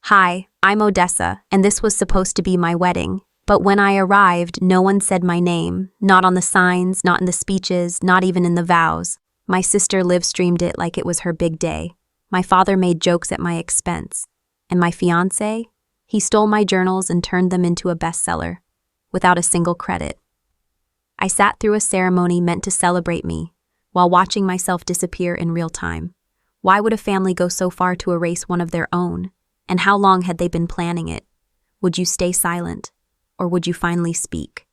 Hi, I'm Odessa, and this was supposed to be my wedding. But when I arrived, no one said my name. Not on the signs, not in the speeches, not even in the vows. My sister live-streamed it like it was her big day. My father made jokes at my expense. And my fiancé? He stole my journals and turned them into a bestseller, without a single credit. I sat through a ceremony meant to celebrate me, while watching myself disappear in real time. Why would a family go so far to erase one of their own? And how long had they been planning it? Would you stay silent, or would you finally speak?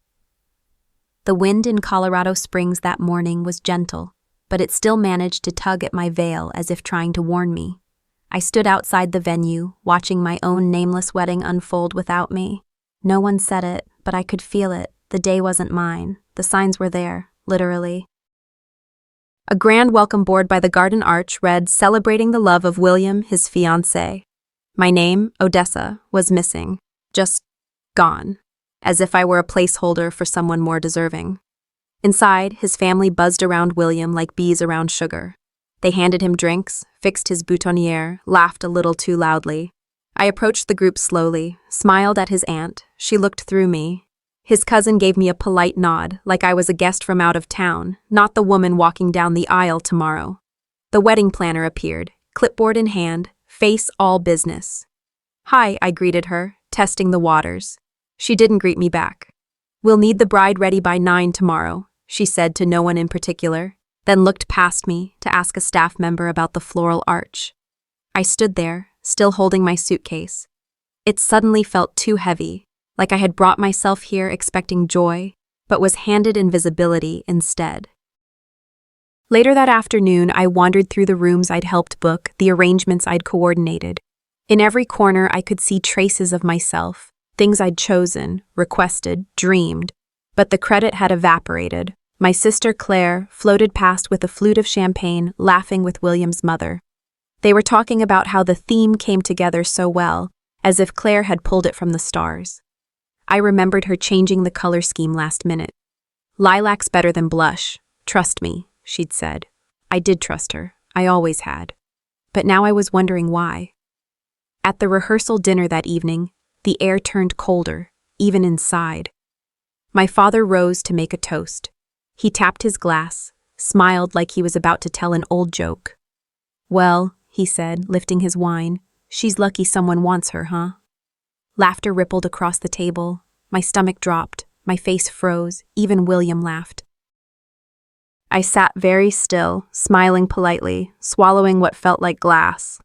The wind in Colorado Springs that morning was gentle, but it still managed to tug at my veil as if trying to warn me. I stood outside the venue, watching my own nameless wedding unfold without me. No one said it, but I could feel it. The day wasn't mine. The signs were there, literally. A grand welcome board by the garden arch read, "Celebrating the love of William, his fiancée." My name, Odessa, was missing. Just gone. As if I were a placeholder for someone more deserving. Inside, his family buzzed around William like bees around sugar. They handed him drinks, fixed his boutonniere, laughed a little too loudly. I approached the group slowly, smiled at his aunt. She looked through me. His cousin gave me a polite nod, like I was a guest from out of town, not the woman walking down the aisle tomorrow. The wedding planner appeared, clipboard in hand, face all business. "Hi," I greeted her, testing the waters. She didn't greet me back. "We'll need the bride ready by 9 tomorrow," she said to no one in particular, then looked past me to ask a staff member about the floral arch. I stood there, still holding my suitcase. It suddenly felt too heavy, like I had brought myself here expecting joy, but was handed invisibility instead. Later that afternoon, I wandered through the rooms I'd helped book, the arrangements I'd coordinated. In every corner, I could see traces of myself, things I'd chosen, requested, dreamed. But the credit had evaporated. My sister Claire floated past with a flute of champagne, laughing with William's mother. They were talking about how the theme came together so well, as if Claire had pulled it from the stars. I remembered her changing the color scheme last minute. "Lilac's better than blush. Trust me," she'd said. I did trust her. I always had. But now I was wondering why. At the rehearsal dinner that evening, the air turned colder, even inside. My father rose to make a toast. He tapped his glass, smiled like he was about to tell an old joke. "Well," he said, lifting his wine, "she's lucky someone wants her, huh?" Laughter rippled across the table. My stomach dropped. My face froze. Even William laughed. I sat very still, smiling politely, swallowing what felt like glass.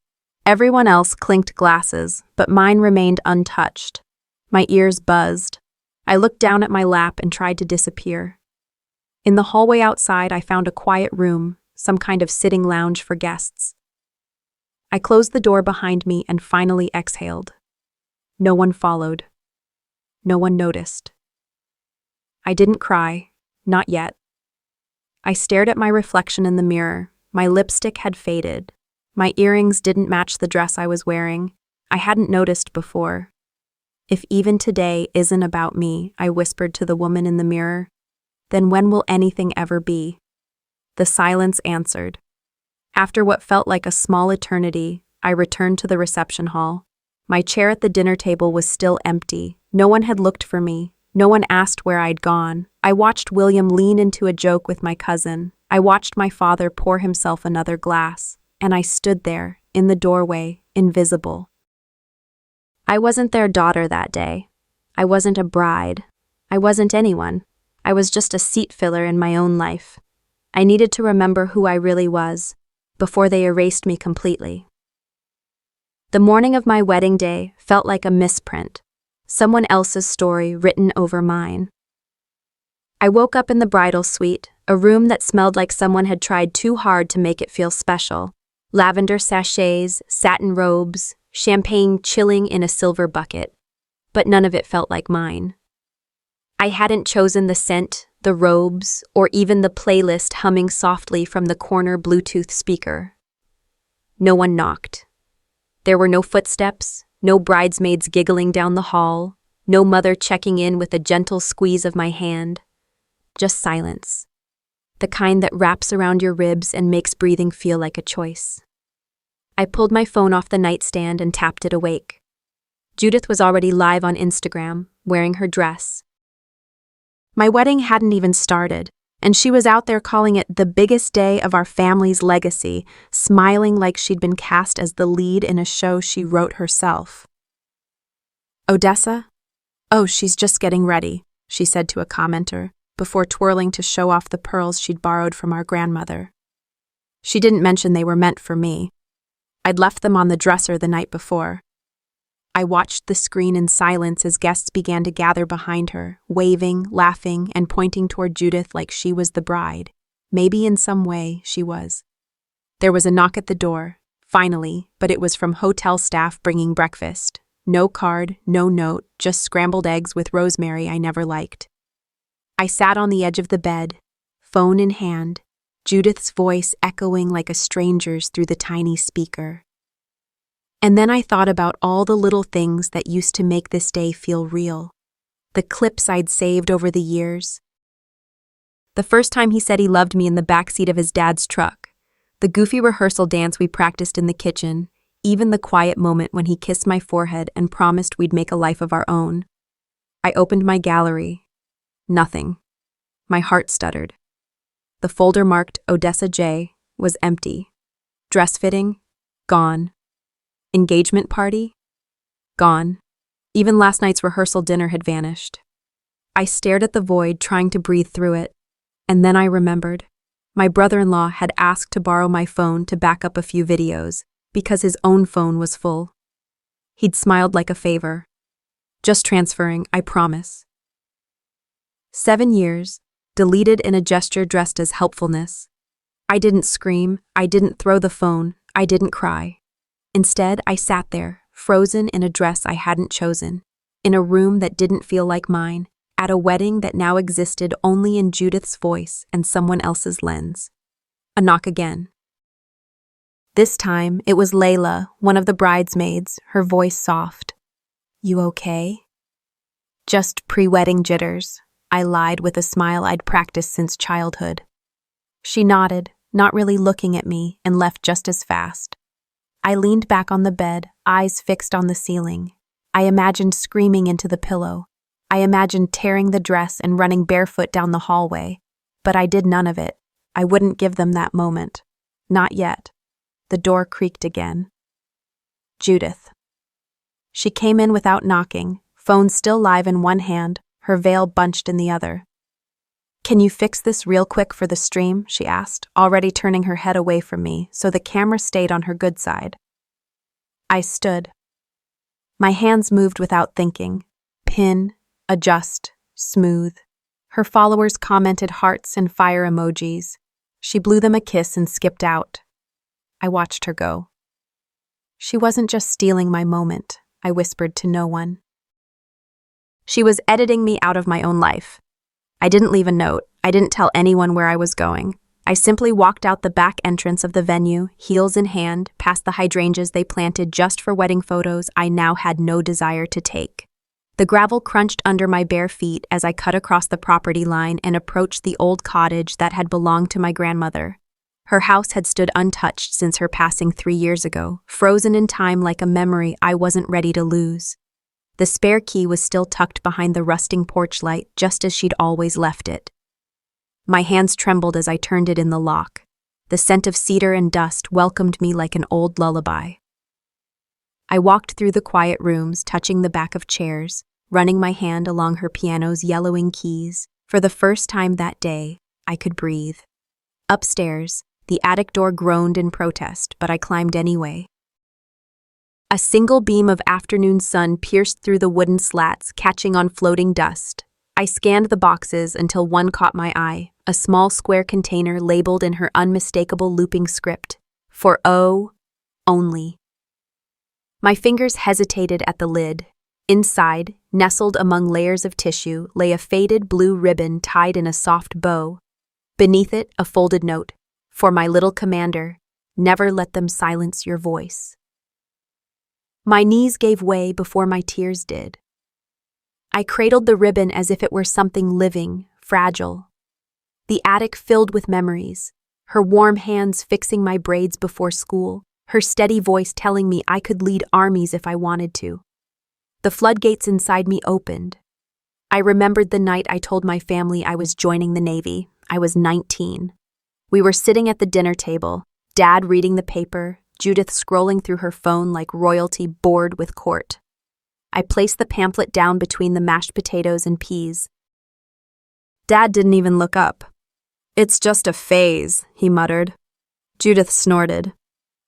Everyone else clinked glasses, but mine remained untouched. My ears buzzed. I looked down at my lap and tried to disappear. In the hallway outside, I found a quiet room, some kind of sitting lounge for guests. I closed the door behind me and finally exhaled. No one followed. No one noticed. I didn't cry, not yet. I stared at my reflection in the mirror. My lipstick had faded. My earrings didn't match the dress I was wearing. I hadn't noticed before. "If even today isn't about me," I whispered to the woman in the mirror, "then when will anything ever be?" The silence answered. After what felt like a small eternity, I returned to the reception hall. My chair at the dinner table was still empty. No one had looked for me. No one asked where I'd gone. I watched William lean into a joke with my cousin. I watched my father pour himself another glass. And I stood there, in the doorway, invisible. I wasn't their daughter that day. I wasn't a bride. I wasn't anyone. I was just a seat filler in my own life. I needed to remember who I really was, before they erased me completely. The morning of my wedding day felt like a misprint, someone else's story written over mine. I woke up in the bridal suite, a room that smelled like someone had tried too hard to make it feel special. Lavender sachets, satin robes, champagne chilling in a silver bucket. But none of it felt like mine. I hadn't chosen the scent, the robes, or even the playlist humming softly from the corner Bluetooth speaker. No one knocked. There were no footsteps, no bridesmaids giggling down the hall, no mother checking in with a gentle squeeze of my hand. Just silence. The kind that wraps around your ribs and makes breathing feel like a choice. I pulled my phone off the nightstand and tapped it awake. Judith was already live on Instagram, wearing her dress. My wedding hadn't even started, and she was out there calling it the biggest day of our family's legacy, smiling like she'd been cast as the lead in a show she wrote herself. "Odessa? Oh, she's just getting ready," she said to a commenter, before twirling to show off the pearls she'd borrowed from our grandmother. She didn't mention they were meant for me. I'd left them on the dresser the night before. I watched the screen in silence as guests began to gather behind her, waving, laughing, and pointing toward Judith like she was the bride. Maybe in some way she was. There was a knock at the door, finally, but it was from hotel staff bringing breakfast. No card, no note, just scrambled eggs with rosemary I never liked. I sat on the edge of the bed, phone in hand, Judith's voice echoing like a stranger's through the tiny speaker. And then I thought about all the little things that used to make this day feel real. The clips I'd saved over the years. The first time he said he loved me in the backseat of his dad's truck. The goofy rehearsal dance we practiced in the kitchen. Even the quiet moment when he kissed my forehead and promised we'd make a life of our own. I opened my gallery. Nothing. My heart stuttered. The folder marked Odessa J was empty. Dress fitting? Gone. Engagement party? Gone. Even last night's rehearsal dinner had vanished. I stared at the void, trying to breathe through it, and then I remembered. My brother-in-law had asked to borrow my phone to back up a few videos, because his own phone was full. He'd smiled like a favor. "Just transferring, I promise." 7 years, deleted in a gesture dressed as helpfulness. I didn't scream, I didn't throw the phone, I didn't cry. Instead, I sat there, frozen in a dress I hadn't chosen, in a room that didn't feel like mine, at a wedding that now existed only in Judith's voice and someone else's lens. A knock again. This time, it was Layla, one of the bridesmaids, her voice soft. "You okay?" "Just pre-wedding jitters," I lied with a smile I'd practiced since childhood. She nodded, not really looking at me, and left just as fast. I leaned back on the bed, eyes fixed on the ceiling. I imagined screaming into the pillow. I imagined tearing the dress and running barefoot down the hallway. But I did none of it. I wouldn't give them that moment. Not yet. The door creaked again. Judith. She came in without knocking, phone still live in one hand, her veil bunched in the other. "Can you fix this real quick for the stream?" she asked, already turning her head away from me, so the camera stayed on her good side. I stood. My hands moved without thinking. Pin, adjust, smooth. Her followers commented hearts and fire emojis. She blew them a kiss and skipped out. I watched her go. She wasn't just stealing my moment, I whispered to no one. She was editing me out of my own life. I didn't leave a note. I didn't tell anyone where I was going. I simply walked out the back entrance of the venue, heels in hand, past the hydrangeas they planted just for wedding photos I now had no desire to take. The gravel crunched under my bare feet as I cut across the property line and approached the old cottage that had belonged to my grandmother. Her house had stood untouched since her passing 3 years ago, frozen in time like a memory I wasn't ready to lose. The spare key was still tucked behind the rusting porch light, just as she'd always left it. My hands trembled as I turned it in the lock. The scent of cedar and dust welcomed me like an old lullaby. I walked through the quiet rooms, touching the back of chairs, running my hand along her piano's yellowing keys. For the first time that day, I could breathe. Upstairs, the attic door groaned in protest, but I climbed anyway. A single beam of afternoon sun pierced through the wooden slats, catching on floating dust. I scanned the boxes until one caught my eye, a small square container labeled in her unmistakable looping script, for O, only. My fingers hesitated at the lid. Inside, nestled among layers of tissue, lay a faded blue ribbon tied in a soft bow. Beneath it, a folded note. For my little commander, never let them silence your voice. My knees gave way before my tears did. I cradled the ribbon as if it were something living, fragile. The attic filled with memories, her warm hands fixing my braids before school, her steady voice telling me I could lead armies if I wanted to. The floodgates inside me opened. I remembered the night I told my family I was joining the Navy. I was 19. We were sitting at the dinner table, Dad reading the paper, Judith scrolling through her phone like royalty bored with court. I placed the pamphlet down between the mashed potatoes and peas. Dad didn't even look up. "It's just a phase," he muttered. Judith snorted.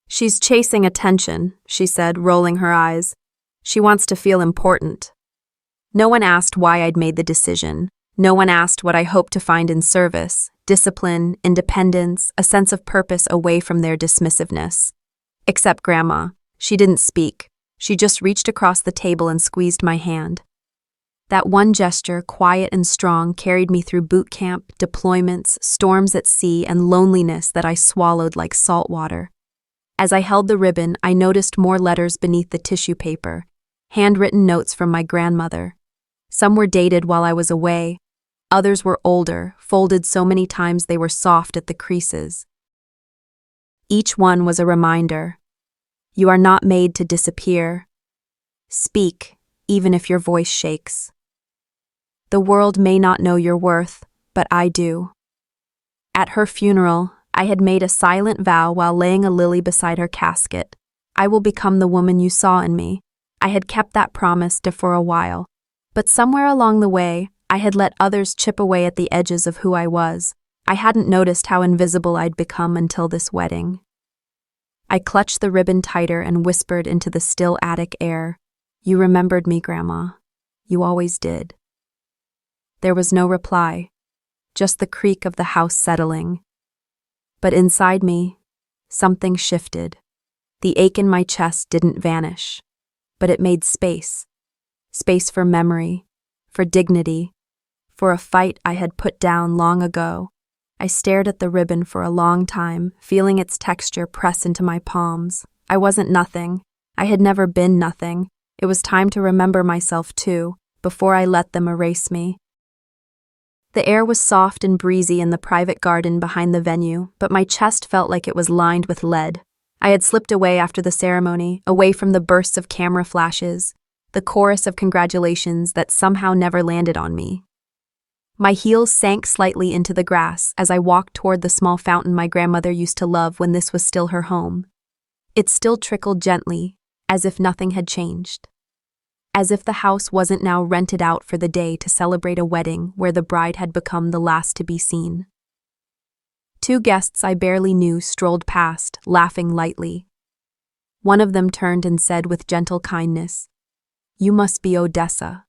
"She's chasing attention," she said, rolling her eyes. "She wants to feel important." No one asked why I'd made the decision. No one asked what I hoped to find in service: discipline, independence, a sense of purpose away from their dismissiveness. Except Grandma. She didn't speak. She just reached across the table and squeezed my hand. That one gesture, quiet and strong, carried me through boot camp, deployments, storms at sea, and loneliness that I swallowed like salt water. As I held the ribbon, I noticed more letters beneath the tissue paper, handwritten notes from my grandmother. Some were dated while I was away. Others were older, folded so many times they were soft at the creases. Each one was a reminder. You are not made to disappear. Speak, even if your voice shakes. The world may not know your worth, but I do. At her funeral, I had made a silent vow while laying a lily beside her casket. I will become the woman you saw in me. I had kept that promise for a while, but somewhere along the way, I had let others chip away at the edges of who I was. I hadn't noticed how invisible I'd become until this wedding. I clutched the ribbon tighter and whispered into the still attic air, "You remembered me, Grandma. You always did." There was no reply, just the creak of the house settling. But inside me, something shifted. The ache in my chest didn't vanish, but it made space. Space for memory, for dignity, for a fight I had put down long ago. I stared at the ribbon for a long time, feeling its texture press into my palms. I wasn't nothing. I had never been nothing. It was time to remember myself too, before I let them erase me. The air was soft and breezy in the private garden behind the venue, but my chest felt like it was lined with lead. I had slipped away after the ceremony, away from the bursts of camera flashes, the chorus of congratulations that somehow never landed on me. My heels sank slightly into the grass as I walked toward the small fountain my grandmother used to love when this was still her home. It still trickled gently, as if nothing had changed. As if the house wasn't now rented out for the day to celebrate a wedding where the bride had become the last to be seen. Two guests I barely knew strolled past, laughing lightly. One of them turned and said with gentle kindness, "You must be Odessa.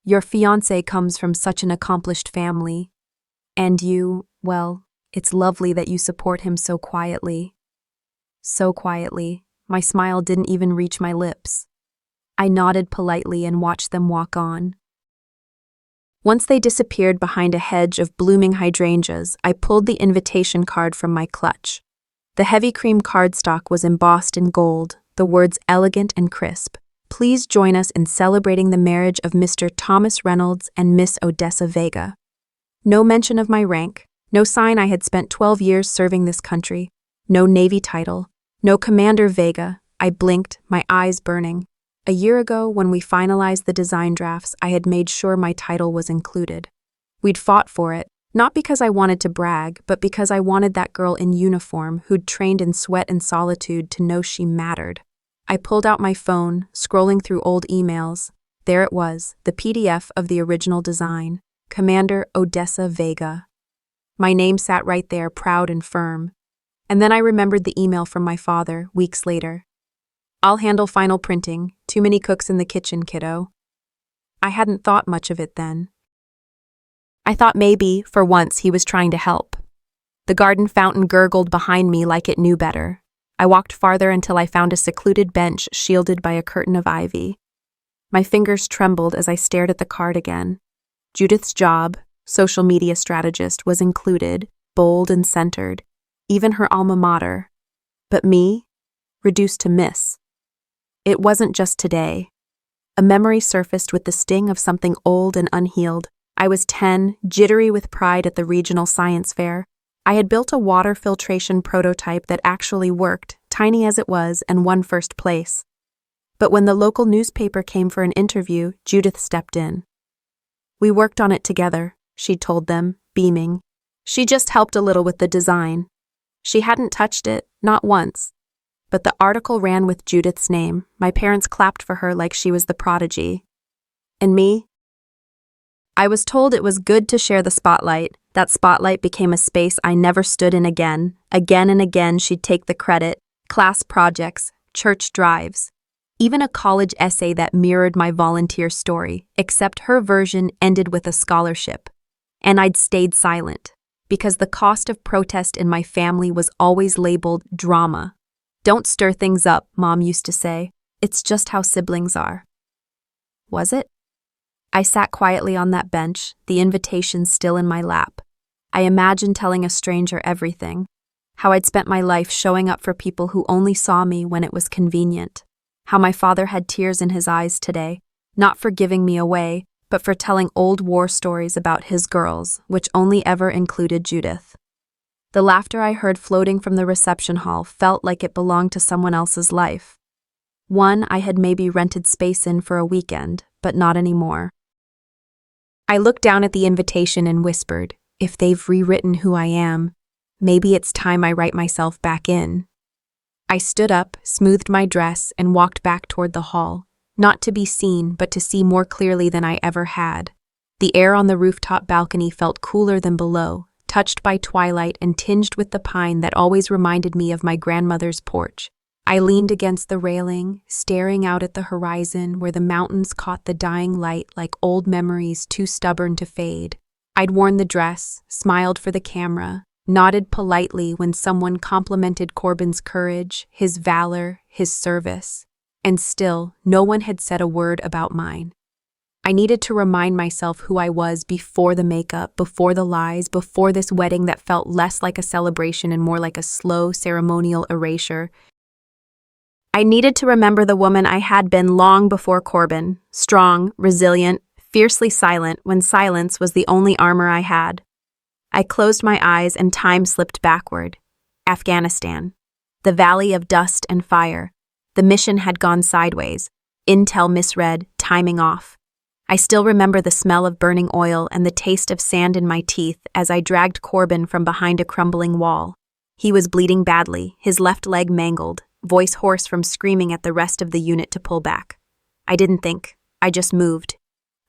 Your fiancé comes from such an accomplished family. And you, well, it's lovely that you support him so quietly." So quietly, my smile didn't even reach my lips. I nodded politely and watched them walk on. Once they disappeared behind a hedge of blooming hydrangeas, I pulled the invitation card from my clutch. The heavy cream cardstock was embossed in gold, the words elegant and crisp. "Please join us in celebrating the marriage of Mr. Thomas Reynolds and Miss Odessa Vega." No mention of my rank, no sign I had spent 12 years serving this country, no Navy title, no Commander Vega. I blinked, my eyes burning. A year ago, when we finalized the design drafts, I had made sure my title was included. We'd fought for it, not because I wanted to brag, but because I wanted that girl in uniform who'd trained in sweat and solitude to know she mattered. I pulled out my phone, scrolling through old emails. There it was, the PDF of the original design, Commander Odessa Vega. My name sat right there, proud and firm. And then I remembered the email from my father, weeks later. "I'll handle final printing. Too many cooks in the kitchen, kiddo." I hadn't thought much of it then. I thought maybe, for once, he was trying to help. The garden fountain gurgled behind me like it knew better. I walked farther until I found a secluded bench shielded by a curtain of ivy. My fingers trembled as I stared at the card again. Judith's job, social media strategist, was included, bold and centered, even her alma mater. But me? Reduced to Miss. It wasn't just today. A memory surfaced with the sting of something old and unhealed. I was 10, jittery with pride at the regional science fair. I had built a water filtration prototype that actually worked, tiny as it was, and won first place. But when the local newspaper came for an interview, Judith stepped in. "We worked on it together," she told them, beaming. She just helped a little with the design. She hadn't touched it, not once. But the article ran with Judith's name. My parents clapped for her like she was the prodigy. And me? I was told it was good to share the spotlight. That spotlight became a space I never stood in again. Again and again she'd take the credit. Class projects, church drives. Even a college essay that mirrored my volunteer story, except her version ended with a scholarship. And I'd stayed silent, because the cost of protest in my family was always labeled drama. "Don't stir things up," Mom used to say. "It's just how siblings are." Was it? I sat quietly on that bench, the invitation still in my lap. I imagined telling a stranger everything, how I'd spent my life showing up for people who only saw me when it was convenient, how my father had tears in his eyes today, not for giving me away, but for telling old war stories about his girls, which only ever included Judith. The laughter I heard floating from the reception hall felt like it belonged to someone else's life. One I had maybe rented space in for a weekend, but not anymore. I looked down at the invitation and whispered, "If they've rewritten who I am, maybe it's time I write myself back in." I stood up, smoothed my dress, and walked back toward the hall, not to be seen, but to see more clearly than I ever had. The air on the rooftop balcony felt cooler than below, touched by twilight and tinged with the pine that always reminded me of my grandmother's porch. I leaned against the railing, staring out at the horizon where the mountains caught the dying light like old memories too stubborn to fade. I'd worn the dress, smiled for the camera, nodded politely when someone complimented Corbin's courage, his valor, his service. And still, no one had said a word about mine. I needed to remind myself who I was before the makeup, before the lies, before this wedding that felt less like a celebration and more like a slow, ceremonial erasure. I needed to remember the woman I had been long before Corbin, strong, resilient, fiercely silent when silence was the only armor I had. I closed my eyes and time slipped backward. Afghanistan. The valley of dust and fire. The mission had gone sideways. Intel misread, timing off. I still remember the smell of burning oil and the taste of sand in my teeth as I dragged Corbin from behind a crumbling wall. He was bleeding badly, his left leg mangled, voice hoarse from screaming at the rest of the unit to pull back. I didn't think. I just moved.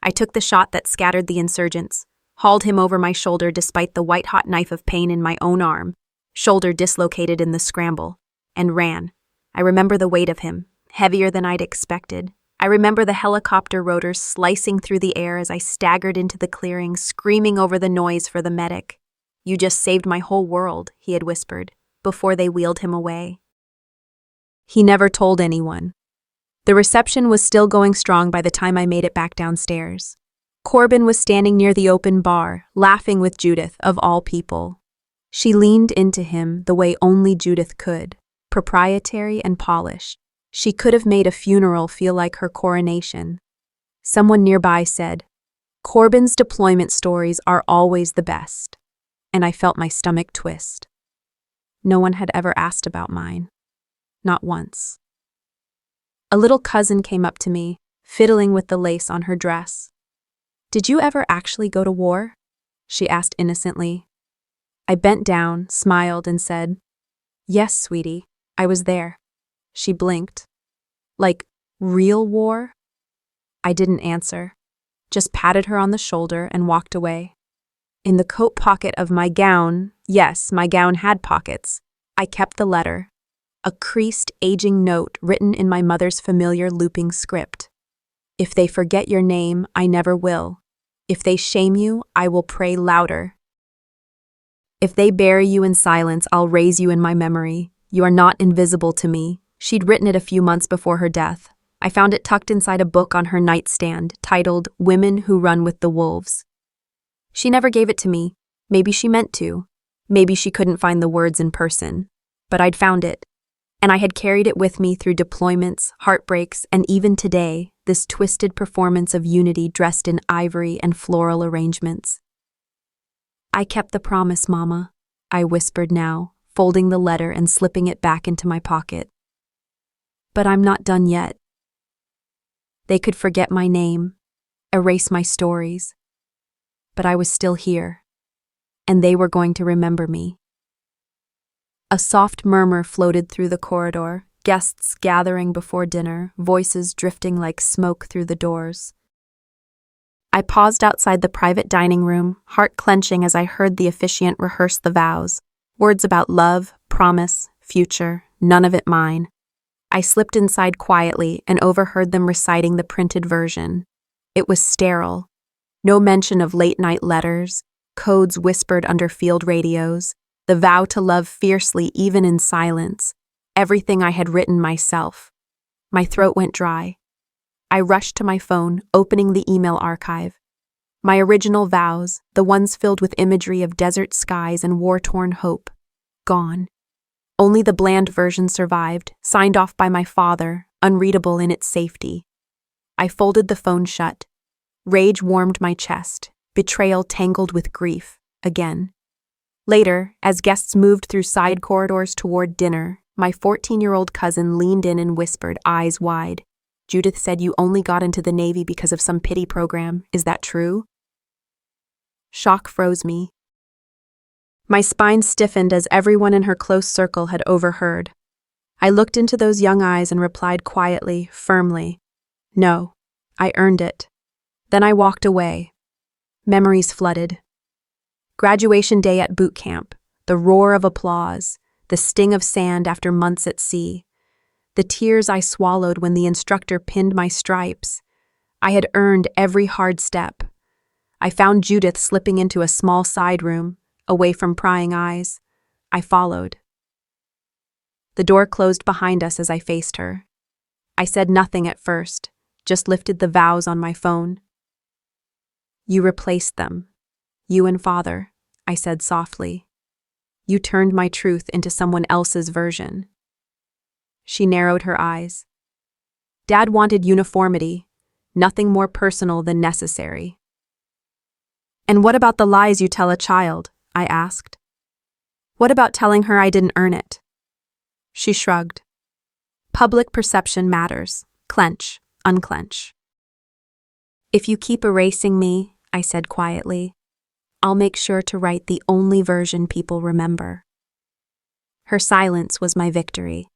I took the shot that scattered the insurgents, hauled him over my shoulder despite the white-hot knife of pain in my own arm, shoulder dislocated in the scramble, and ran. I remember the weight of him, heavier than I'd expected. I remember the helicopter rotors slicing through the air as I staggered into the clearing, screaming over the noise for the medic. "You just saved my whole world," he had whispered, before they wheeled him away. He never told anyone. The reception was still going strong by the time I made it back downstairs. Corbin was standing near the open bar, laughing with Judith, of all people. She leaned into him the way only Judith could, proprietary and polished. She could have made a funeral feel like her coronation. Someone nearby said, "Corbin's deployment stories are always the best," and I felt my stomach twist. No one had ever asked about mine. Not once. A little cousin came up to me, fiddling with the lace on her dress. "Did you ever actually go to war?" she asked innocently. I bent down, smiled, and said, "Yes, sweetie, I was there." She blinked. "Like, real war?" I didn't answer, just patted her on the shoulder and walked away. In the coat pocket of my gown, yes, my gown had pockets, I kept the letter. A creased, aging note written in my mother's familiar looping script. "If they forget your name, I never will. If they shame you, I will pray louder. If they bury you in silence, I'll raise you in my memory. You are not invisible to me." She'd written it a few months before her death. I found it tucked inside a book on her nightstand, titled "Women Who Run with the Wolves." She never gave it to me. Maybe she meant to. Maybe she couldn't find the words in person. But I'd found it. And I had carried it with me through deployments, heartbreaks, and even today, this twisted performance of unity dressed in ivory and floral arrangements. "I kept the promise, Mama," I whispered now, folding the letter and slipping it back into my pocket. "But I'm not done yet." They could forget my name, erase my stories. But I was still here, and they were going to remember me. A soft murmur floated through the corridor, guests gathering before dinner, voices drifting like smoke through the doors. I paused outside the private dining room, heart clenching as I heard the officiant rehearse the vows, words about love, promise, future, none of it mine. I slipped inside quietly and overheard them reciting the printed version. It was sterile. No mention of late-night letters, codes whispered under field radios, the vow to love fiercely even in silence, everything I had written myself. My throat went dry. I rushed to my phone, opening the email archive. My original vows, the ones filled with imagery of desert skies and war-torn hope, gone. Only the bland version survived, signed off by my father, unreadable in its safety. I folded the phone shut. Rage warmed my chest, betrayal tangled with grief, again. Later, as guests moved through side corridors toward dinner, my 14-year-old cousin leaned in and whispered, eyes wide, "Judith said you only got into the Navy because of some pity program. Is that true?" Shock froze me. My spine stiffened as everyone in her close circle had overheard. I looked into those young eyes and replied quietly, firmly, "No, I earned it." Then I walked away. Memories flooded. Graduation day at boot camp, the roar of applause, the sting of sand after months at sea, the tears I swallowed when the instructor pinned my stripes. I had earned every hard step. I found Judith slipping into a small side room, away from prying eyes. I followed. The door closed behind us as I faced her. I said nothing at first, just lifted the vows on my phone. "You replaced them. You and Father," I said softly. "You turned my truth into someone else's version." She narrowed her eyes. "Dad wanted uniformity, nothing more personal than necessary." "And what about the lies you tell a child?" I asked. "What about telling her I didn't earn it?" She shrugged. "Public perception matters. Clench, unclench." "If you keep erasing me," I said quietly, "I'll make sure to write the only version people remember." Her silence was my victory.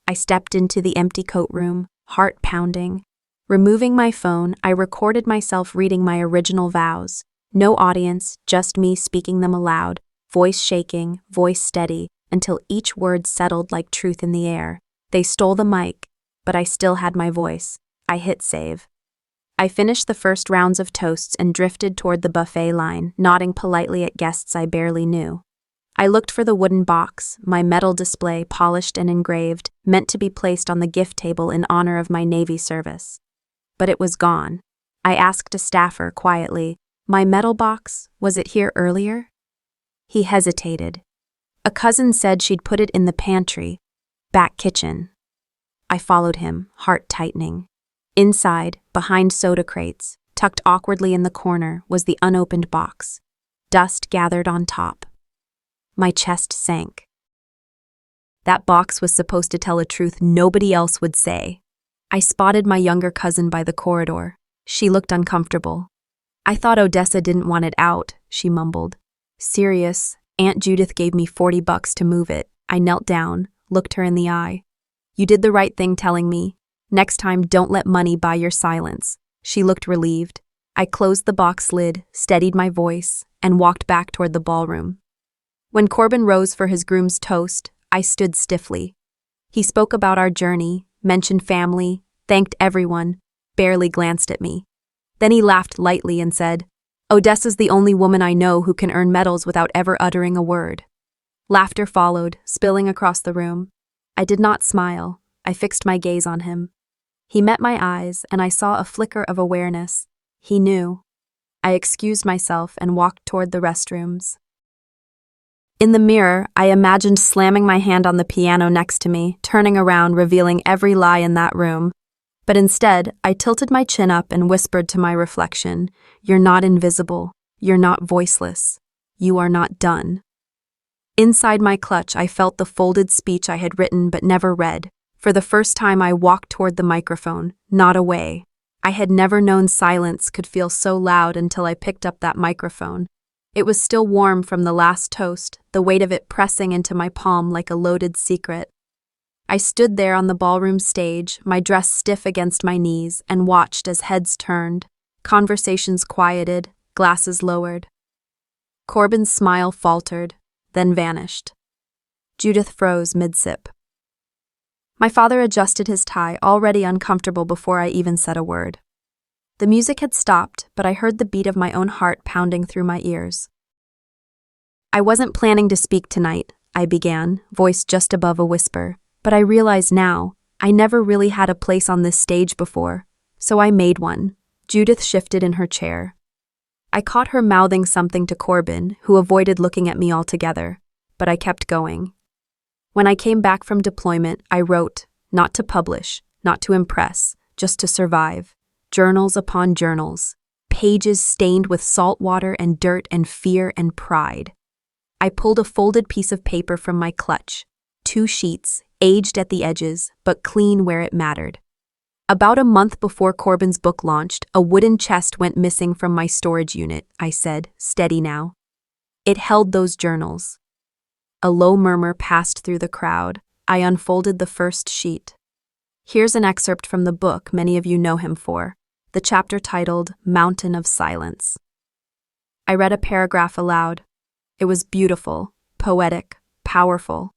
I stepped into the empty coat room, heart pounding. Removing my phone, I recorded myself reading my original vows. No audience, just me speaking them aloud, voice shaking, voice steady, until each word settled like truth in the air. They stole the mic, but I still had my voice. I hit save. I finished the first rounds of toasts and drifted toward the buffet line, nodding politely at guests I barely knew. I looked for the wooden box, my metal display polished and engraved, meant to be placed on the gift table in honor of my Navy service. But it was gone. I asked a staffer quietly, "My metal box, was it here earlier?" He hesitated. A cousin said she'd put it in the pantry, back kitchen. I followed him, heart tightening. Inside, behind soda crates, tucked awkwardly in the corner, was the unopened box. Dust gathered on top. My chest sank. That box was supposed to tell a truth nobody else would say. I spotted my younger cousin by the corridor. She looked uncomfortable. "I thought Odessa didn't want it out," she mumbled. "Serious, Aunt Judith gave me $40 to move it." I knelt down, looked her in the eye. "You did the right thing telling me. Next time, don't let money buy your silence." She looked relieved. I closed the box lid, steadied my voice, and walked back toward the ballroom. When Corbin rose for his groom's toast, I stood stiffly. He spoke about our journey, mentioned family, thanked everyone, barely glanced at me. Then he laughed lightly and said, "Odessa's the only woman I know who can earn medals without ever uttering a word." Laughter followed, spilling across the room. I did not smile. I fixed my gaze on him. He met my eyes, and I saw a flicker of awareness. He knew. I excused myself and walked toward the restrooms. In the mirror, I imagined slamming my hand on the piano next to me, turning around, revealing every lie in that room. But instead, I tilted my chin up and whispered to my reflection, "You're not invisible. You're not voiceless. You are not done." Inside my clutch, I felt the folded speech I had written but never read. For the first time, I walked toward the microphone, not away. I had never known silence could feel so loud until I picked up that microphone. It was still warm from the last toast, the weight of it pressing into my palm like a loaded secret. I stood there on the ballroom stage, my dress stiff against my knees, and watched as heads turned, conversations quieted, glasses lowered. Corbin's smile faltered, then vanished. Judith froze mid-sip. My father adjusted his tie, already uncomfortable before I even said a word. The music had stopped, but I heard the beat of my own heart pounding through my ears. I wasn't planning to speak tonight, I began, voice just above a whisper, but I realize now, I never really had a place on this stage before, so I made one. Judith shifted in her chair. I caught her mouthing something to Corbin, who avoided looking at me altogether, but I kept going. When I came back from deployment, I wrote, not to publish, not to impress, just to survive. Journals upon journals, pages stained with salt water and dirt and fear and pride. I pulled a folded piece of paper from my clutch, 2 sheets, aged at the edges, but clean where it mattered. About a month before Corbin's book launched, a wooden chest went missing from my storage unit, I said, steady now. It held those journals. A low murmur passed through the crowd. I unfolded the first sheet. Here's an excerpt from the book many of you know him for, the chapter titled Mountain of Silence. I read a paragraph aloud. It was beautiful, poetic, powerful.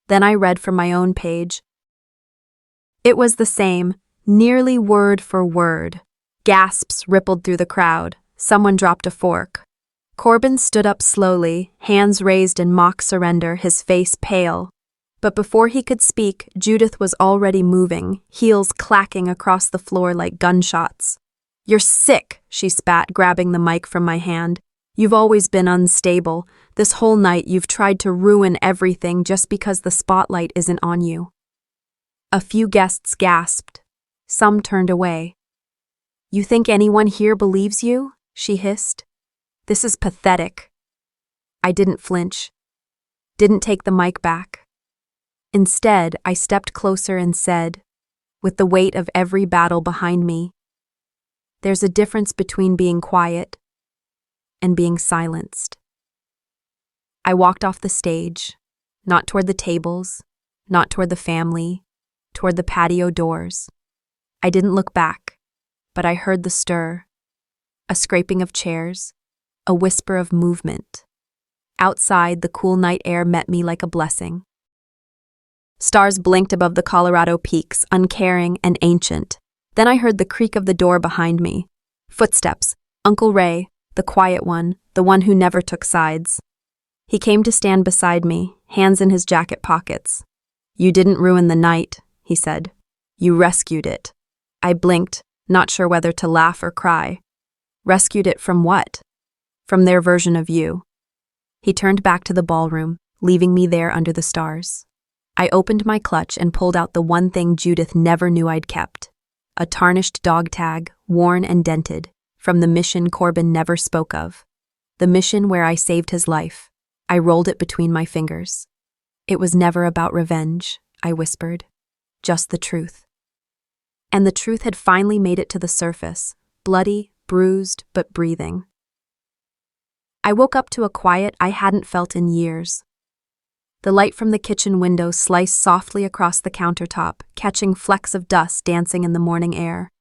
Then I read from my own page. It was the same, nearly word for word. Gasps rippled through the crowd. Someone dropped a fork. Corbin stood up slowly, hands raised in mock surrender, his face pale. But before he could speak, Judith was already moving, heels clacking across the floor like gunshots. You're sick, she spat, grabbing the mic from my hand. You've always been unstable. This whole night you've tried to ruin everything just because the spotlight isn't on you. A few guests gasped. Some turned away. You think anyone here believes you? She hissed. This is pathetic. I didn't flinch. Didn't take the mic back. Instead, I stepped closer and said, with the weight of every battle behind me, there's a difference between being quiet and being silenced. I walked off the stage, not toward the tables, not toward the family, toward the patio doors. I didn't look back, but I heard the stir, a scraping of chairs, a whisper of movement. Outside, the cool night air met me like a blessing. Stars blinked above the Colorado peaks, uncaring and ancient. Then I heard the creak of the door behind me. Footsteps. Uncle Ray, the quiet one, the one who never took sides. He came to stand beside me, hands in his jacket pockets. You didn't ruin the night, he said. You rescued it. I blinked, not sure whether to laugh or cry. Rescued it from what? From their version of you. He turned back to the ballroom, leaving me there under the stars. I opened my clutch and pulled out the one thing Judith never knew I'd kept. A tarnished dog tag, worn and dented, from the mission Corbin never spoke of. The mission where I saved his life. I rolled it between my fingers. It was never about revenge, I whispered. Just the truth. And the truth had finally made it to the surface, bloody, bruised, but breathing. I woke up to a quiet I hadn't felt in years. The light from the kitchen window sliced softly across the countertop, catching flecks of dust dancing in the morning air.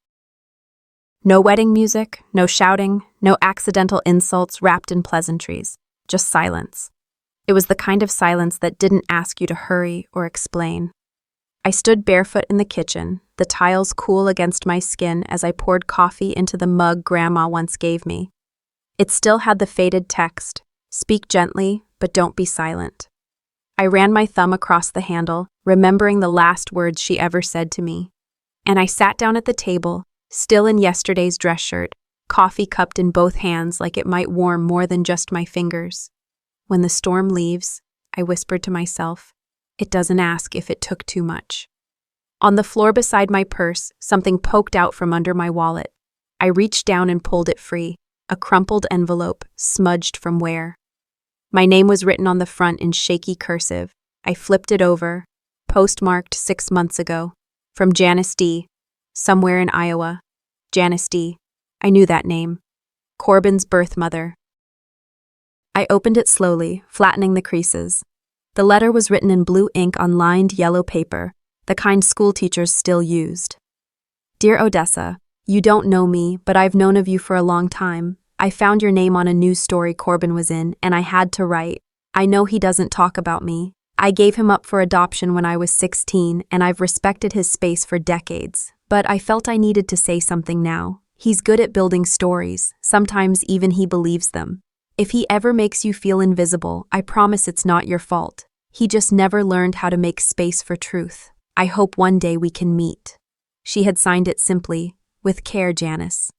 No wedding music, no shouting, no accidental insults wrapped in pleasantries, just silence. It was the kind of silence that didn't ask you to hurry or explain. I stood barefoot in the kitchen, the tiles cool against my skin as I poured coffee into the mug Grandma once gave me. It still had the faded text, "Speak gently, but don't be silent." I ran my thumb across the handle, remembering the last words she ever said to me. And I sat down at the table, still in yesterday's dress shirt, coffee cupped in both hands like it might warm more than just my fingers. When the storm leaves, I whispered to myself, it doesn't ask if it took too much. On the floor beside my purse, something poked out from under my wallet. I reached down and pulled it free, a crumpled envelope, smudged from wear. My name was written on the front in shaky cursive. I flipped it over, postmarked 6 months ago, from Janice D., somewhere in Iowa. Janice D. I knew that name. Corbin's birth mother. I opened it slowly, flattening the creases. The letter was written in blue ink on lined yellow paper, the kind school teachers still used. Dear Odessa, you don't know me, but I've known of you for a long time. I found your name on a news story Corbin was in, and I had to write. I know he doesn't talk about me. I gave him up for adoption when I was 16, and I've respected his space for decades. But I felt I needed to say something now. He's good at building stories. Sometimes even he believes them. If he ever makes you feel invisible, I promise it's not your fault. He just never learned how to make space for truth. I hope one day we can meet. She had signed it simply, with care, Janice.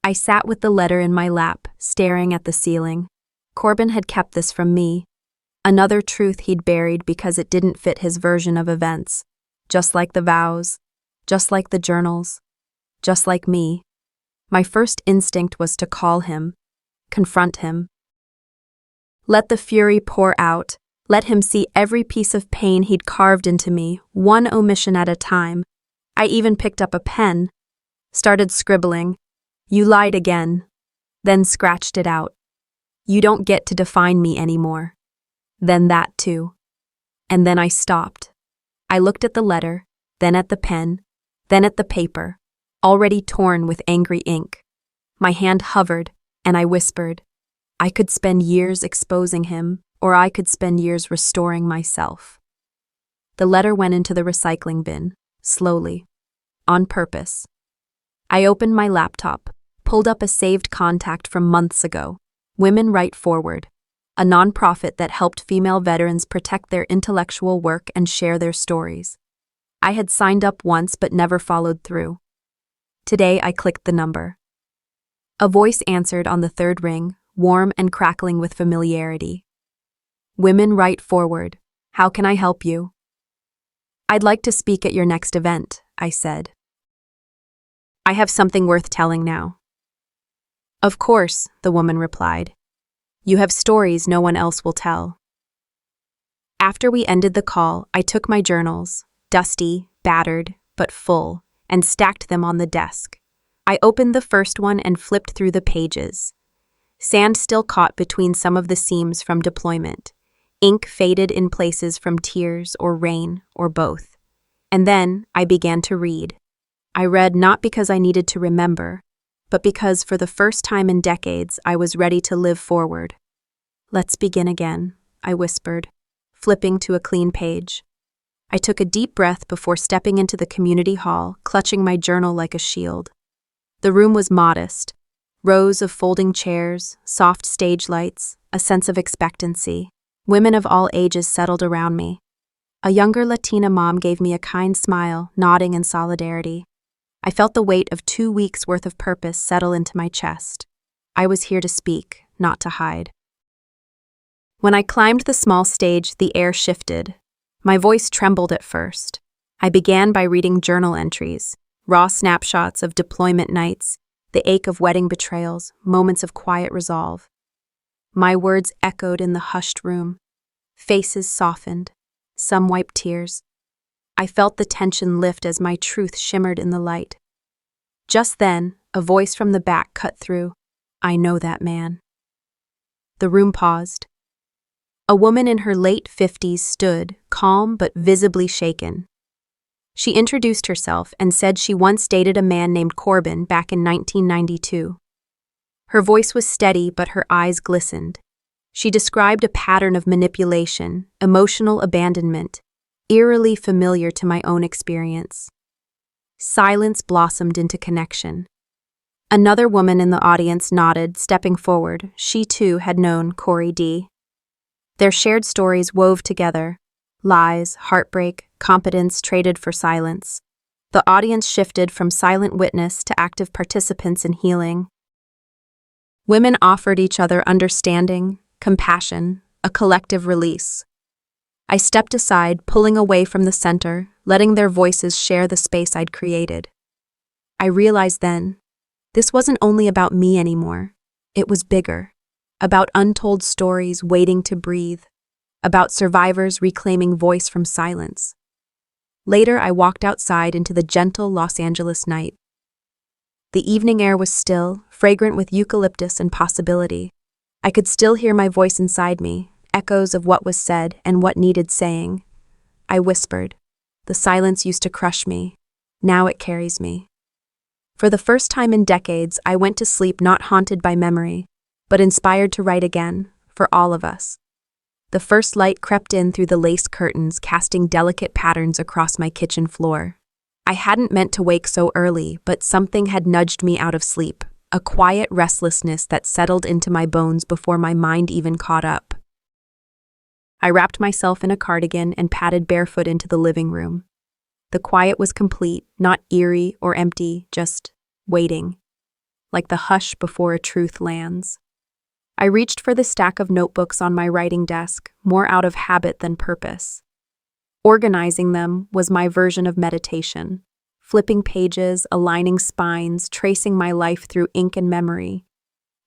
I sat with the letter in my lap, staring at the ceiling. Corbin had kept this from me. Another truth he'd buried because it didn't fit his version of events. Just like the vows. Just like the journals. Just like me. My first instinct was to call him. Confront him. Let the fury pour out. Let him see every piece of pain he'd carved into me, one omission at a time. I even picked up a pen. Started scribbling. You lied again. Then scratched it out. You don't get to define me anymore. Then that too. And then I stopped. I looked at the letter, then at the pen, then at the paper, already torn with angry ink. My hand hovered, and I whispered, I could spend years exposing him, or I could spend years restoring myself. The letter went into the recycling bin, slowly, on purpose. I opened my laptop, pulled up a saved contact from months ago, Women Write Forward, a nonprofit that helped female veterans protect their intellectual work and share their stories. I had signed up once but never followed through. Today I clicked the number. A voice answered on the third ring, warm and crackling with familiarity. Women Write Forward. How can I help you? I'd like to speak at your next event, I said. I have something worth telling now. Of course, the woman replied. You have stories no one else will tell. After we ended the call, I took my journals, dusty, battered, but full, and stacked them on the desk. I opened the first one and flipped through the pages. Sand still caught between some of the seams from deployment. Ink faded in places from tears or rain or both. And then I began to read. I read not because I needed to remember, but because for the first time in decades I was ready to live forward. Let's begin again, I whispered, flipping to a clean page. I took a deep breath before stepping into the community hall, clutching my journal like a shield. The room was modest. Rows of folding chairs, soft stage lights, a sense of expectancy. Women of all ages settled around me. A younger Latina mom gave me a kind smile, nodding in solidarity. I felt the weight of 2 weeks' worth of purpose settle into my chest. I was here to speak, not to hide. When I climbed the small stage, the air shifted. My voice trembled at first. I began by reading journal entries, raw snapshots of deployment nights, the ache of wedding betrayals, moments of quiet resolve. My words echoed in the hushed room. Faces softened. Some wiped tears. I felt the tension lift as my truth shimmered in the light. Just then, a voice from the back cut through. I know that man. The room paused. A woman in her late 50s stood, calm but visibly shaken. She introduced herself and said she once dated a man named Corbin back in 1992. Her voice was steady, but her eyes glistened. She described a pattern of manipulation, emotional abandonment, eerily familiar to my own experience. Silence blossomed into connection. Another woman in the audience nodded, stepping forward. She too had known Corey D. Their shared stories wove together. Lies, heartbreak, competence traded for silence. The audience shifted from silent witness to active participants in healing. Women offered each other understanding, compassion, a collective release. I stepped aside, pulling away from the center, letting their voices share the space I'd created. I realized then, this wasn't only about me anymore. It was bigger. About untold stories waiting to breathe. About survivors reclaiming voice from silence. Later, I walked outside into the gentle Los Angeles night. The evening air was still, fragrant with eucalyptus and possibility. I could still hear my voice inside me, echoes of what was said and what needed saying. I whispered. The silence used to crush me. Now it carries me. For the first time in decades, I went to sleep not haunted by memory, but inspired to write again, for all of us. The first light crept in through the lace curtains, casting delicate patterns across my kitchen floor. I hadn't meant to wake so early, but something had nudged me out of sleep, a quiet restlessness that settled into my bones before my mind even caught up. I wrapped myself in a cardigan and padded barefoot into the living room. The quiet was complete, not eerie or empty, just waiting, like the hush before a truth lands. I reached for the stack of notebooks on my writing desk, more out of habit than purpose. Organizing them was my version of meditation, flipping pages, aligning spines, tracing my life through ink and memory.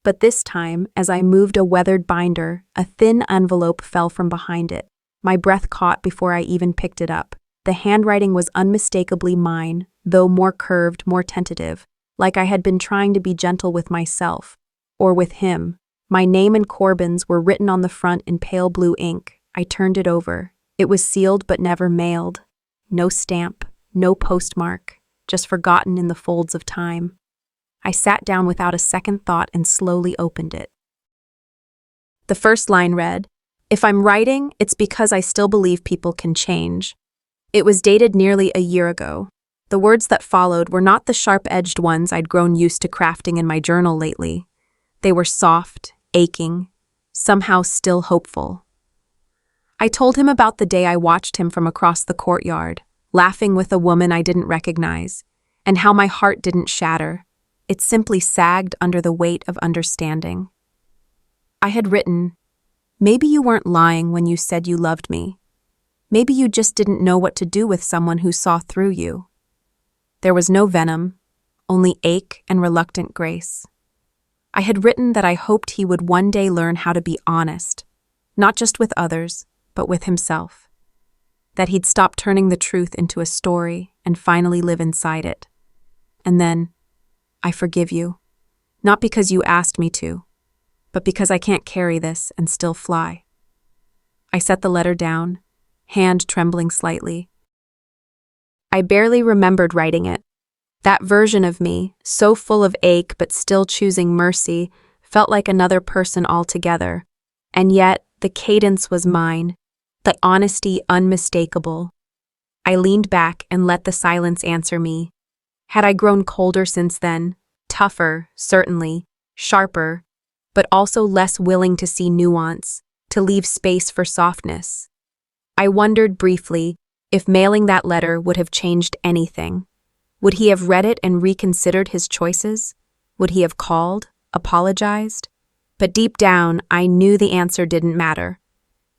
But this time, as I moved a weathered binder, a thin envelope fell from behind it. My breath caught before I even picked it up. The handwriting was unmistakably mine, though more curved, more tentative, like I had been trying to be gentle with myself, or with him. My name and Corbin's were written on the front in pale blue ink. I turned it over. It was sealed but never mailed. No stamp, no postmark, just forgotten in the folds of time. I sat down without a second thought and slowly opened it. The first line read, "If I'm writing, it's because I still believe people can change." It was dated nearly a year ago. The words that followed were not the sharp-edged ones I'd grown used to crafting in my journal lately. They were soft, aching, somehow still hopeful. I told him about the day I watched him from across the courtyard, laughing with a woman I didn't recognize, and how my heart didn't shatter. It simply sagged under the weight of understanding. I had written, "Maybe you weren't lying when you said you loved me. Maybe you just didn't know what to do with someone who saw through you." There was no venom, only ache and reluctant grace. I had written that I hoped he would one day learn how to be honest, not just with others, but with himself. That he'd stop turning the truth into a story and finally live inside it. And then, "I forgive you, not because you asked me to, but because I can't carry this and still fly." I set the letter down, hand trembling slightly. I barely remembered writing it. That version of me, so full of ache but still choosing mercy, felt like another person altogether. And yet, the cadence was mine, the honesty unmistakable. I leaned back and let the silence answer me. Had I grown colder since then? Tougher, certainly, sharper, but also less willing to see nuance, to leave space for softness. I wondered briefly if mailing that letter would have changed anything. Would he have read it and reconsidered his choices? Would he have called, apologized? But deep down, I knew the answer didn't matter.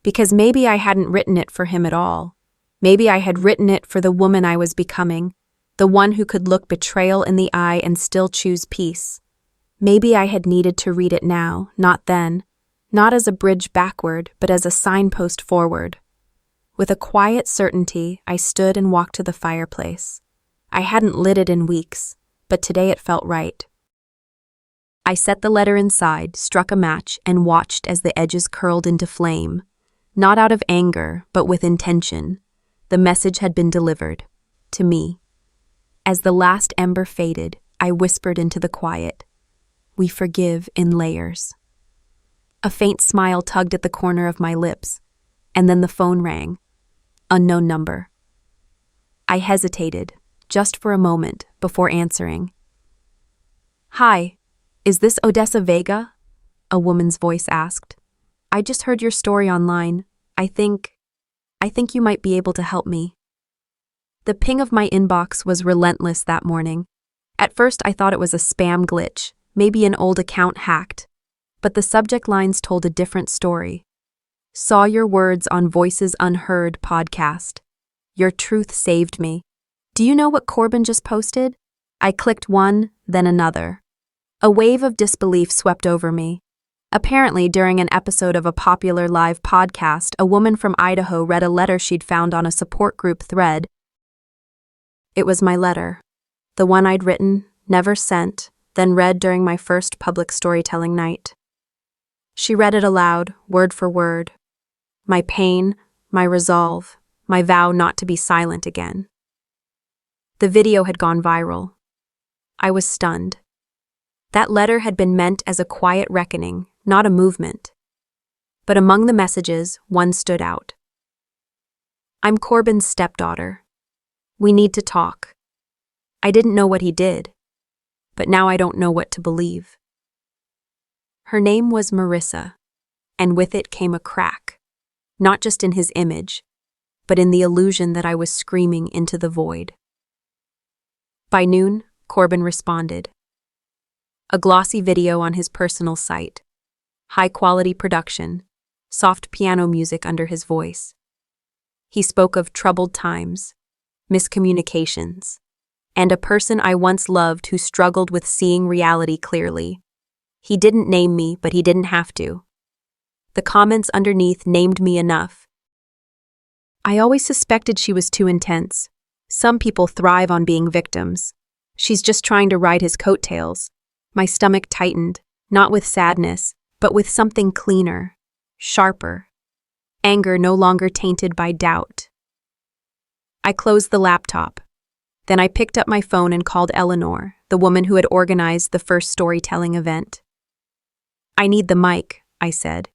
Because maybe I hadn't written it for him at all. Maybe I had written it for the woman I was becoming, the one who could look betrayal in the eye and still choose peace. Maybe I had needed to read it now, not then. Not as a bridge backward, but as a signpost forward. With a quiet certainty, I stood and walked to the fireplace. I hadn't lit it in weeks, but today it felt right. I set the letter inside, struck a match, and watched as the edges curled into flame. Not out of anger, but with intention. The message had been delivered. To me. As the last ember faded, I whispered into the quiet. "We forgive in layers." A faint smile tugged at the corner of my lips, and then the phone rang. Unknown number. I hesitated, just for a moment, before answering. "Hi, is this Odessa Vega?" a woman's voice asked. "I just heard your story online. I think you might be able to help me." The ping of my inbox was relentless that morning. At first I thought it was a spam glitch, maybe an old account hacked. But the subject lines told a different story. "Saw your words on Voices Unheard podcast. Your truth saved me. Do you know what Corbin just posted?" I clicked one, then another. A wave of disbelief swept over me. Apparently, during an episode of a popular live podcast, a woman from Idaho read a letter she'd found on a support group thread. It was my letter. The one I'd written, never sent, then read during my first public storytelling night. She read it aloud, word for word. My pain, my resolve, my vow not to be silent again. The video had gone viral. I was stunned. That letter had been meant as a quiet reckoning, not a movement. But among the messages, one stood out. I'm Corbin's stepdaughter. We need to talk. I didn't know what he did, but now I don't know what to believe. Her name was Marissa, and with it came a crack, not just in his image, but in the illusion that I was screaming into the void. By noon, Corbin responded. A glossy video on his personal site, high-quality production, soft piano music under his voice. He spoke of troubled times, miscommunications, and a person I once loved who struggled with seeing reality clearly. He didn't name me, but he didn't have to. The comments underneath named me enough. I always suspected she was too intense. Some people thrive on being victims. She's just trying to ride his coattails. My stomach tightened, not with sadness, but with something cleaner, sharper. Anger no longer tainted by doubt. I closed the laptop. Then I picked up my phone and called Eleanor, the woman who had organized the first storytelling event. I need the mic, I said.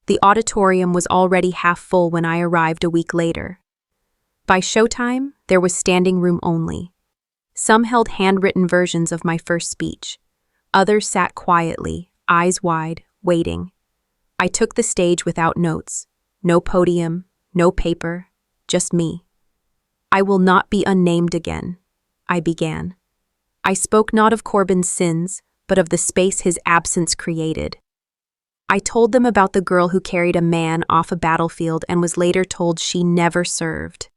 The auditorium was already half full when I arrived a week later. By showtime, there was standing room only. Some held handwritten versions of my first speech. Others sat quietly, eyes wide, waiting. I took the stage without notes. No podium, no paper, just me. I will not be unnamed again, I began. I spoke not of Corbin's sins, but of the space his absence created. I told them about the girl who carried a man off a battlefield and was later told she never served.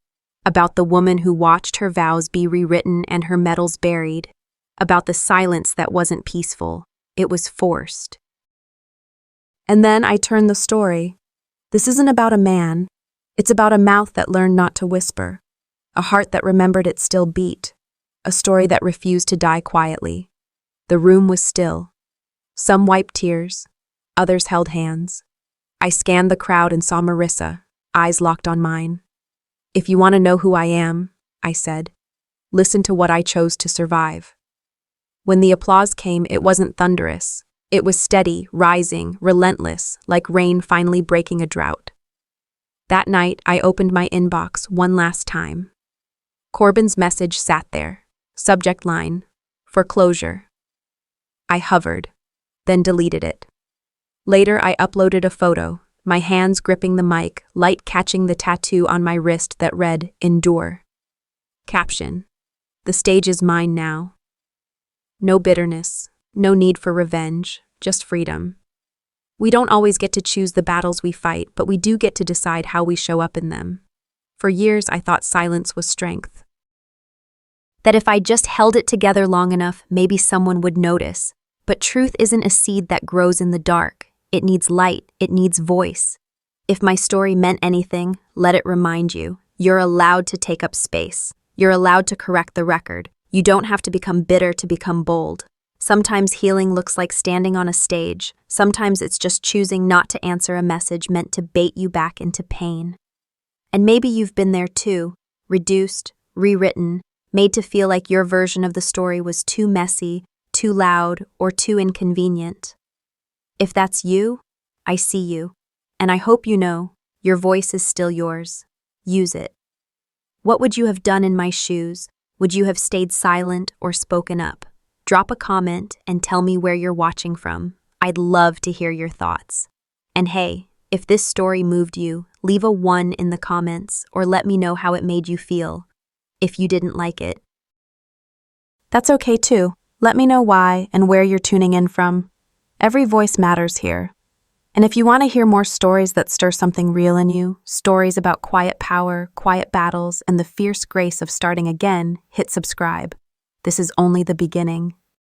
About the woman who watched her vows be rewritten and her medals buried. About the silence that wasn't peaceful, it was forced. And then I turned the story. This isn't about a man. It's about a mouth that learned not to whisper, a heart that remembered it still beat, a story that refused to die quietly. The room was still. Some wiped tears, others held hands. I scanned the crowd and saw Marissa, eyes locked on mine. If you want to know who I am, I said, listen to what I chose to survive. When the applause came, it wasn't thunderous. It was steady, rising, relentless, like rain finally breaking a drought. That night, I opened my inbox one last time. Corbin's message sat there. Subject line, foreclosure. I hovered, then deleted it. Later, I uploaded a photo, my hands gripping the mic, light catching the tattoo on my wrist that read, Endure. Caption, the stage is mine now. No bitterness, no need for revenge, just freedom. We don't always get to choose the battles we fight, but we do get to decide how we show up in them. For years, I thought silence was strength. That if I just held it together long enough, maybe someone would notice. But truth isn't a seed that grows in the dark. It needs light, it needs voice. If my story meant anything, let it remind you. You're allowed to take up space. You're allowed to correct the record. You don't have to become bitter to become bold. Sometimes healing looks like standing on a stage. Sometimes it's just choosing not to answer a message meant to bait you back into pain. And maybe you've been there too, reduced, rewritten, made to feel like your version of the story was too messy, too loud, or too inconvenient. If that's you, I see you, and I hope you know your voice is still yours. Use it. What would you have done in my shoes? Would you have stayed silent or spoken up? Drop a comment and tell me where you're watching from. I'd love to hear your thoughts. And hey, if this story moved you, leave a 1 in the comments or let me know how it made you feel. If you didn't like it, that's okay too. Let me know why and where you're tuning in from. Every voice matters here. And if you want to hear more stories that stir something real in you, stories about quiet power, quiet battles, and the fierce grace of starting again, hit subscribe. This is only the beginning.